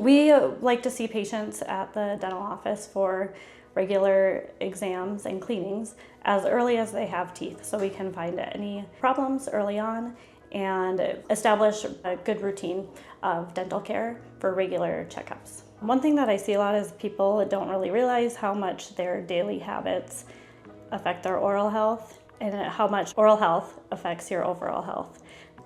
We like to see patients at the dental office for regular exams and cleanings as early as they have teeth, so we can find any problems early on and establish a good routine of dental care for regular checkups. One thing that I see a lot is people don't really realize how much their daily habits affect their oral health and how much oral health affects your overall health.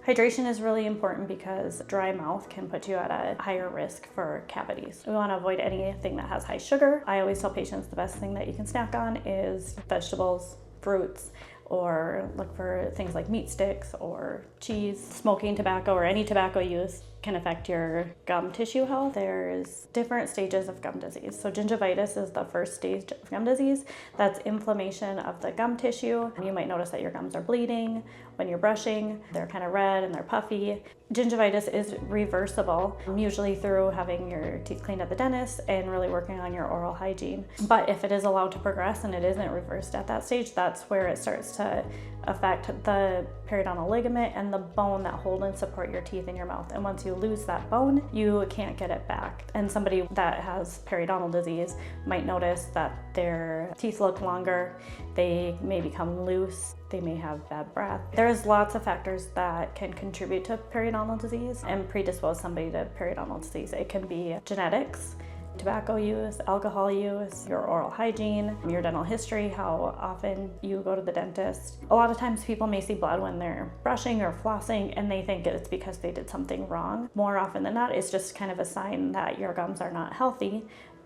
Hydration is really important because dry mouth can put you at a higher risk for cavities. We want to avoid anything that has high sugar. I always tell patients the best thing that you can snack on is vegetables, fruits, or look for things like meat sticks or cheese. Smoking tobacco or any tobacco use can affect your gum tissue health. There's different stages of gum disease. So gingivitis is the first stage of gum disease. That's inflammation of the gum tissue. You might notice that your gums are bleeding when you're brushing. They're kind of red and they're puffy. Gingivitis is reversible, usually through having your teeth cleaned at the dentist and really working on your oral hygiene. But if it is allowed to progress and it isn't reversed at that stage, that's where it starts to affect the periodontal ligament and the bone that hold and support your teeth in your mouth. And once you lose that bone, you can't get it back. And somebody that has periodontal disease might notice that their teeth look longer, they may become loose, they may have bad breath. There's lots of factors that can contribute to periodontal disease and predispose somebody to periodontal disease. It can be genetics, tobacco use, alcohol use, your oral hygiene, your dental history, how often you go to the dentist. A lot of times people may see blood when they're brushing or flossing and they think it's because they did something wrong. More often than not, it's just kind of a sign that your gums are not healthy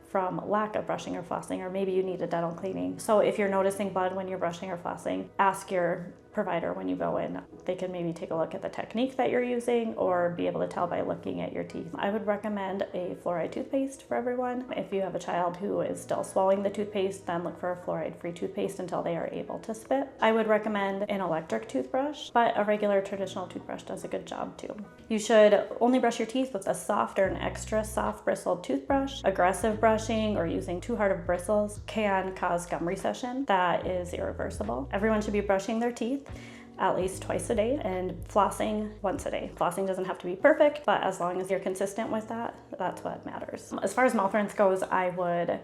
from lack of brushing or flossing, or maybe you need a dental cleaning. So if you're noticing blood when you're brushing or flossing, ask your provider when you go in. They can maybe take a look at the technique that you're using or be able to tell by looking at your teeth. I would recommend a fluoride toothpaste for everyone. If you have a child who is still swallowing the toothpaste, then look for a fluoride-free toothpaste until they are able to spit. I would recommend an electric toothbrush, but a regular traditional toothbrush does a good job too. You should only brush your teeth with a soft or an extra soft bristled toothbrush. Aggressive brushing or using too hard of bristles can cause gum recession. That is irreversible. Everyone should be brushing their teeth at least twice a day and flossing once a day. Flossing doesn't have to be perfect, but as long as you're consistent with that, that's what matters. As far as mouth rinse goes, I would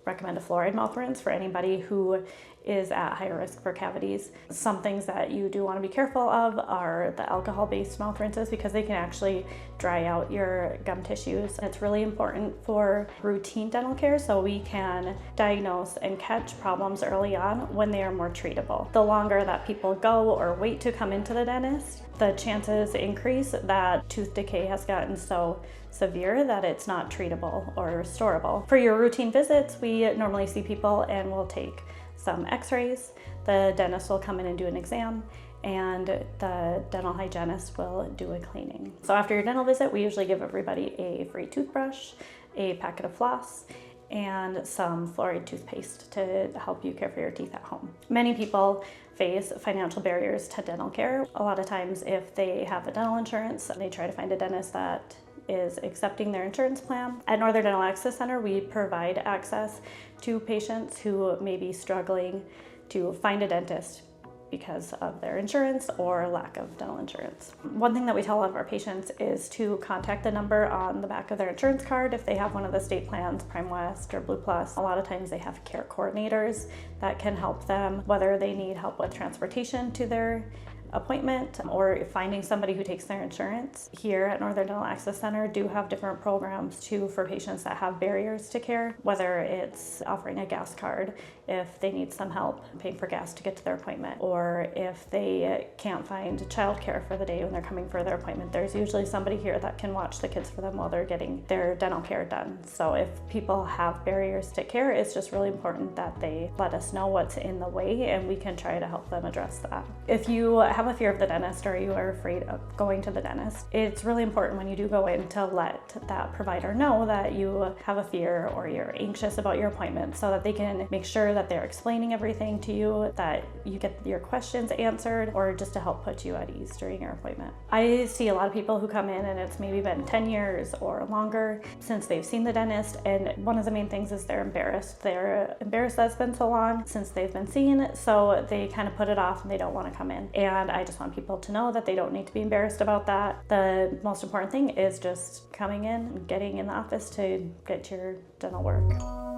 recommend a fluoride mouth rinse for anybody who is at higher risk for cavities. Some things that you do want to be careful of are the alcohol-based mouth rinses because they can actually dry out your gum tissues. It's really important for routine dental care so we can diagnose and catch problems early on when they are more treatable. The longer that people go or wait to come into the dentist, the chances increase that tooth decay has gotten so severe that it's not treatable or restorable. For your routine visits, we normally see people and we'll take some x-rays. The dentist will come in and do an exam and the dental hygienist will do a cleaning. So after your dental visit, we usually give everybody a free toothbrush, a packet of floss, and some fluoride toothpaste to help you care for your teeth at home. Many people face financial barriers to dental care. A lot of times if they have a dental insurance, they try to find a dentist that is accepting their insurance plan. At Northern Dental Access Center, we provide access to patients who may be struggling to find a dentist because of their insurance or lack of dental insurance. One thing that we tell a lot of our patients is to contact the number on the back of their insurance card if they have one of the state plans, Prime West or Blue Plus. A lot of times they have care coordinators that can help them, whether they need help with transportation to their appointment or finding somebody who takes their insurance. Here at Northern Dental Access Center do have different programs too for patients that have barriers to care, whether it's offering a gas card if they need some help paying for gas to get to their appointment, or if they can't find childcare for the day when they're coming for their appointment. There's usually somebody here that can watch the kids for them while they're getting their dental care done. So if people have barriers to care, it's just really important that they let us know what's in the way and we can try to help them address that. If you have a fear of the dentist or you are afraid of going to the dentist, it's really important when you do go in to let that provider know that you have a fear or you're anxious about your appointment so that they can make sure that they're explaining everything to you, that you get your questions answered, or just to help put you at ease during your appointment. I see a lot of people who come in and it's maybe been 10 years or longer since they've seen the dentist, and one of the main things is they're embarrassed. They're embarrassed that it's been so long since they've been seen, so they kind of put it off and they don't want to come in. And And I just want people to know that they don't need to be embarrassed about that. The most important thing is just coming in and getting in the office to get your dental work.